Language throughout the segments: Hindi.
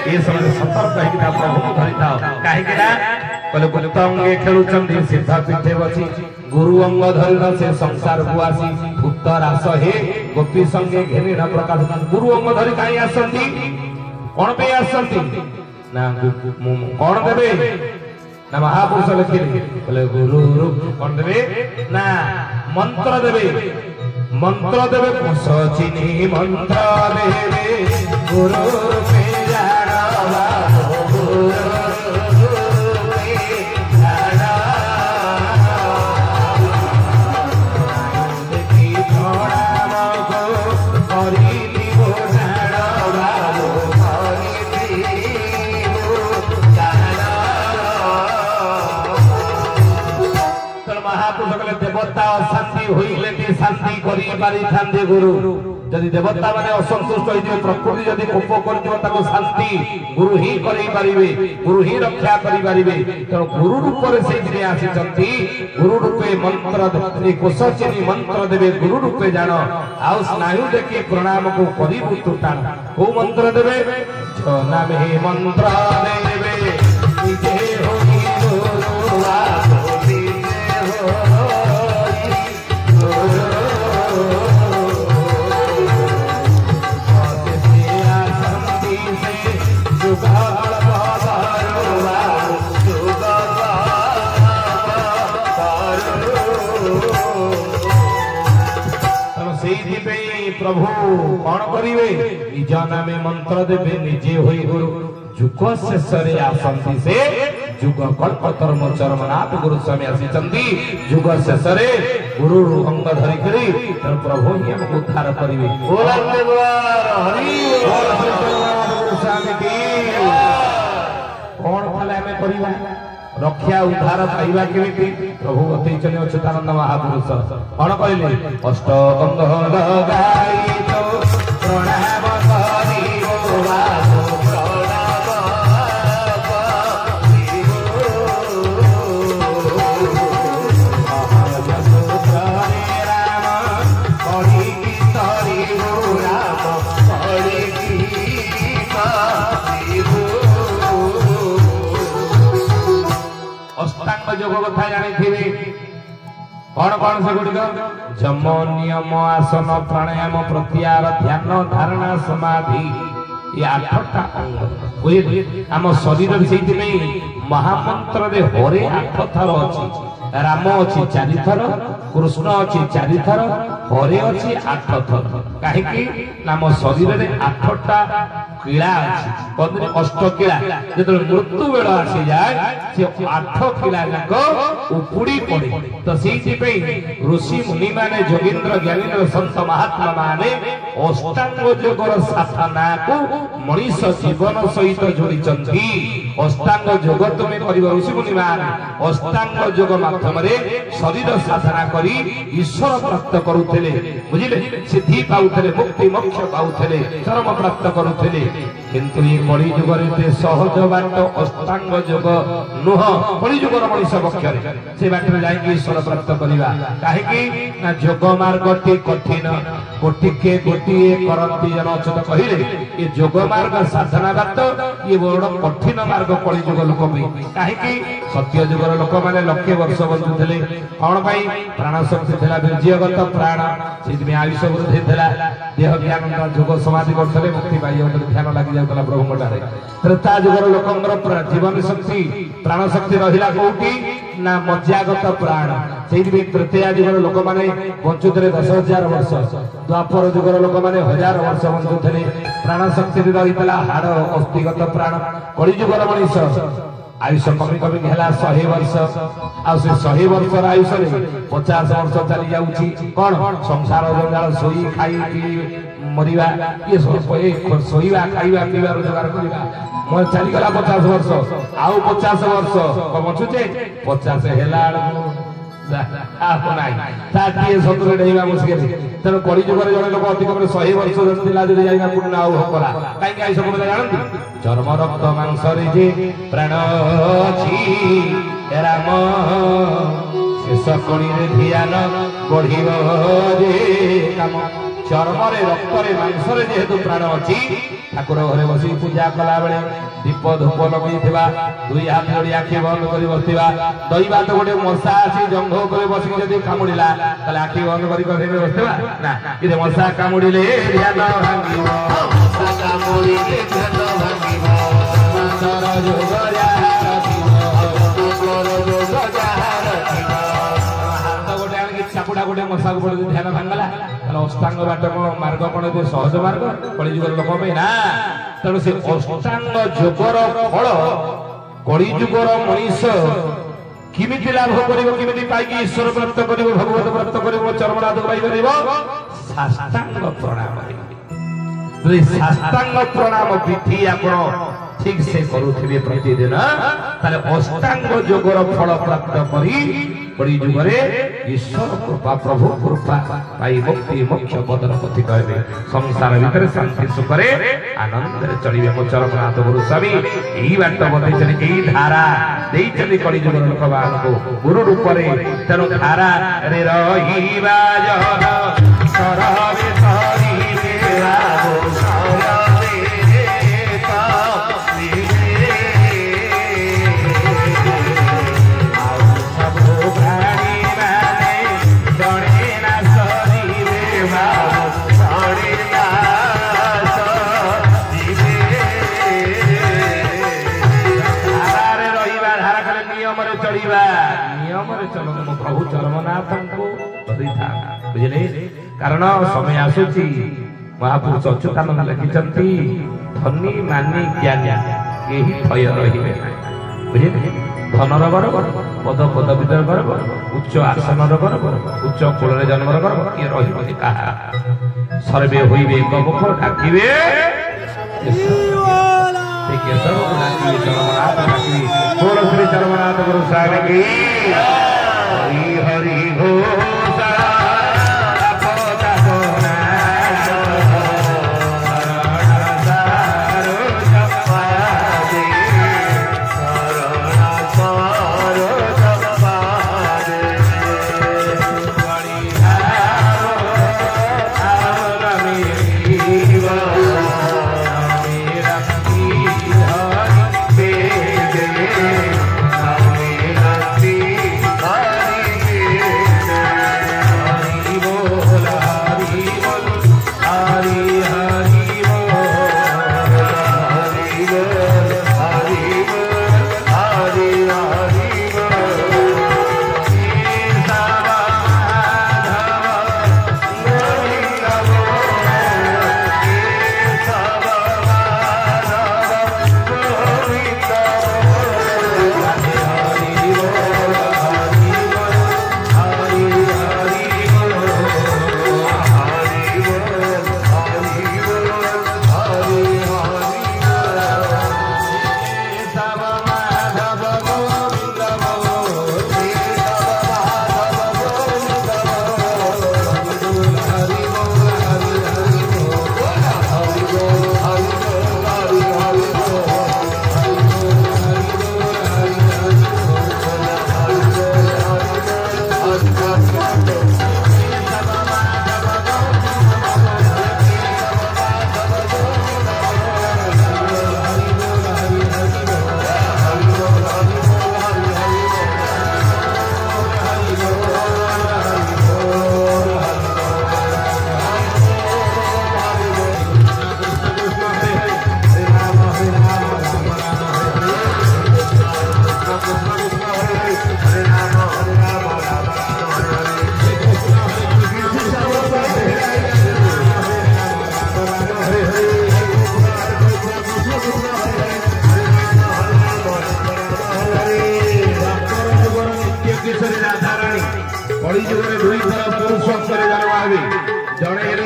ये समय सतर्क होइकिना प्रभु को धरि थाओ काहे ना बोले गुप्त अंगे खेलुचंदी सिद्धा पीठे बसी गुरु अंग धरिन से संसार को आसी भूत रास हे गोपी संगे घेनी न प्रकाश गुरु अंग धरि काई आसंती कोन पे आसंती ना कोन देबे ना महापुरुष लिखिले बोले गुरु रूप कोन देबे ना मंत्र देबे सचिनी मंत्र देबे गुरु रूपे जाना गुरु देवता अशांति होइले शांति करि पारि थांदे गुरु जदि देवता माने असंतुष्ट होइदियो प्रकृति जदि कोप करदियो ताको शांति गुरु ही करि पारिबे गुरु ही रक्षा करि पारिबे तो गुरु रूप रे से जे आसी चंती गुरु रूपे मंत्र देबे कोसचिनी मंत्र देबे गुरु रूपे जानो आउ स्नायु देखि प्रणाम को करिबु तुटान को मंत्र देबे छना में मंत्र देबे निजे होई गुरु आसोती प्रभु कौन करिवे निज नामे मंत्र देवे निजे होई गुरु जुग शेषरे आसंती से जुग कल्प कर्म चरमनाथ गुरु स्वामी आसीचंती जुग शेषरे गुरु अंग धरि करी तर प्रभु ही हम उद्धार करिवे बोलते द्वार हरि गुरु स्वामी की कौन फले हमें करिवा रक्षा उद्धार पाइबा केमिति प्रभु अतिचन्य अच्युतानंद महापुरुष कौन कहले अष्ट गंध लगाई तो प्रणाम करिबो बाबू जोग कथा जानी कौन कौन से गुड़िक जम नियम आसन प्राणायाम प्रत्याहार ध्यान धारणा समाधि ये 8टा अंग आम शरीर से महामंत्र रे हरे 8 थर अच्छी राम अच्छी 4 थर कृष्ण अच्छी 4 थर हरे अच्छी 8 थर कहीं नाम शरीर में 8टा कीड़ा अच्छी अष्ट कीड़ा जो मृत्यु बेल आसी जाए से 8 कीड़ा जाक उपुड़ी पड़े तो से ऋषि मुनि माने जोगींद्र ज्ञानीन्द्र संत महात्मा माने अष्टांग योगर साधना को मनीष जीवन सहित जोड़ी अष्टांग योग तुम्हें कर ऋषि मुनि माने अष्टांग योग माध्यम शरीर साधना करी ईश्वर प्राप्त करुले बुझिले सिद्धि पाउले मुक्ति मोक्ष पाउले चरम प्राप्त करुले किंतु ये कली जुगर सहज बाट अष्टांग योग नुह कली जुगर मनीष पक्ष से बाट जाए ईश्वर प्राप्त करवा कहीं जोग मार्ग टी कठिन गोटिके गोटे करती जन अच्युत कहले ये जोग मार्ग साधना बात ये बड़ कठिन मार्ग कली जुग लोक कहीं सत्य जुगर लोक मैंने लक्षे वर्ष बंचुले कौन प्राण शक्ति था वीर्यगत प्राण से आयुष वृद्धि था देह ज्ञान जोग समाधि करते मुक्ति पाई ध्यान लगी जाता ब्रह्मटारे त्रेता जुगर लोक जीवन शक्ति प्राण शक्ति रहा कौटी ना मज्जागत प्राण से तृतीया जुगर लोक मैंने बंचुले 10,000 वर्ष द्वापर जुगर लोक मैंने 1000 वर्ष बंचुले प्राण शक्ति रही हाड़ अस्थिगत प्राण कली जुगर मनीष आयुष कमी कमी है 100 वर्ष आ100 वर्ष आयुष 50 वर्ष चली जाऊँगी कौन संसार जंजाल सोई खाई पी मरिवा ये शोवा खाइबा पीवा रोजगार करवा मैं चलीगला 50 वर्ष आउ 50 वर्ष बचुचे 50 है मुस्किल तेणु कली जुगर जड़े लोक अति कम 100 वर्ष पुण्य आउला कहीं आयुष कमी जानती चर्म रक्त मांस जे प्राण अच्छी राम शेष कड़ी ध्यान बढ़ काम चर्म रक्त मांस जेहेतु प्राण अच्छी ठाकुर घरे बस पूजा कला बेले दीप धूप लगे दुई हाथ जोड़ी आखि बंद कर बसवा दैवा तो गोटे मशा आसी जंघ कर बसिक जब कामुड़ा ताले आखि बंद कर बसवा ना ये मशा कामुड़े ध्यान चापुड़ा गोटे मशा को ध्यान भांगला अष्टांग बाटक मार्ग कौन सहज मार्ग कलिजुगर लोक ना तेणु से अष्टांग जोगर फल कलिजुगर मनीष किमिति लाभ कर पाई ईश्वर प्राप्त कर भगवत प्राप्त कर चरमनाथ पाई साष्टांग प्रणाम साष्टांग प्रणाम विधि आप ठीक से करुथिबे प्रतिदिन ताले अष्टांग जोगर फल प्राप्त करी बड़ी जुगरे ईश्वर कृपा प्रभु कृपा पाई मुक्ति मोक्ष पदर पथि कहबे संसार भीतर शांति सुखरे आनंद रे चलिबे मो चरमनाथ गुरु स्वामी एही बाट बते चली एही धारा देई चली कली जुगर लोकवान को गुरु रूप रे तेनु धारा रे रहिबा जन सरवे सरी मेरा गो प्रभु चरमनाथ बुझे कारण समय आसूची महापुरुष अच्युतानंद लिखिंट धनी मानी ज्ञानी यही भय रे बुझे धनर गर्व पद पदवीर गर्व उच्च आसनर गर्व उच्च कूल जन्मर गर्व किए रही कहा सर्वे होइबे कमुख डाकिबे श्री चरमनाथ गुरु साहेब की हरि हरि हो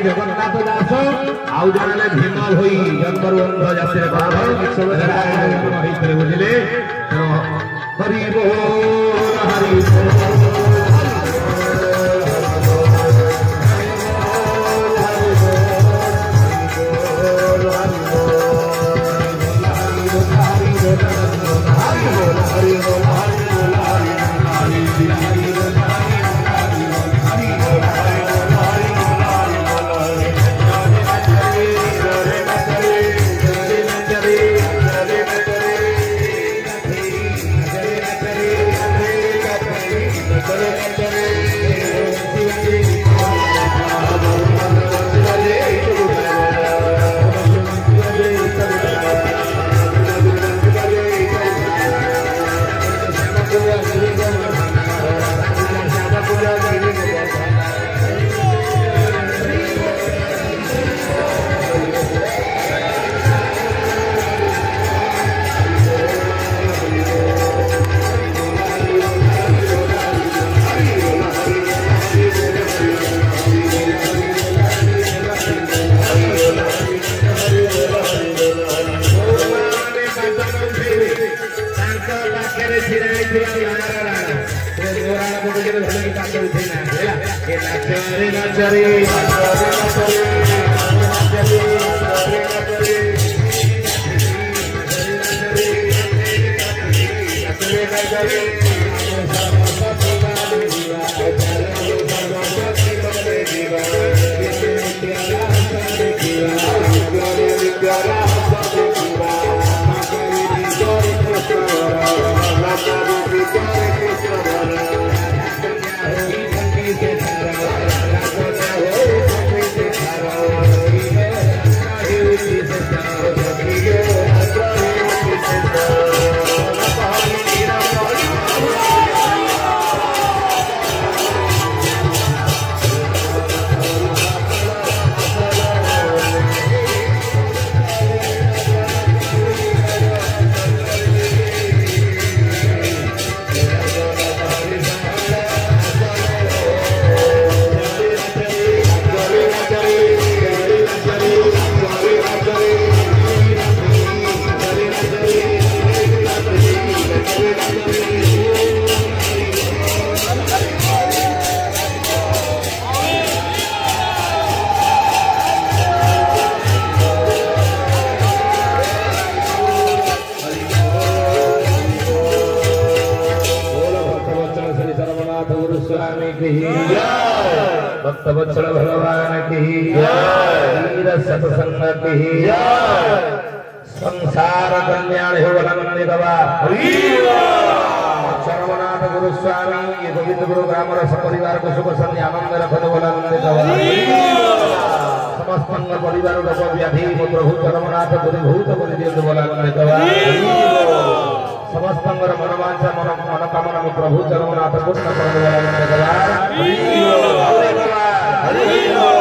जगन्नाथ दास आउ जने भीमल होई जंतरवंध जाते बाहर बुझिले हरि बोल हरि बोल भक्तवत्सल भगवान की वीर सत्संग की संसार कल्याण हो वंदितवा सर्वनाथ गुरु स्वामी ये गोविंद गुरु ग्राम रस परिवार को सुख शांति आनंद रखने वाला वंदितवा समस्त परिवार रोग व्याधि प्रभु सर्वनाथ गुरुभूत गुरुदेव वाला वंदितवा समस्त मनोवांछा मनोकामना प्रभु सर्वनाथ पूर्ण करने वाला वंदितवा हरि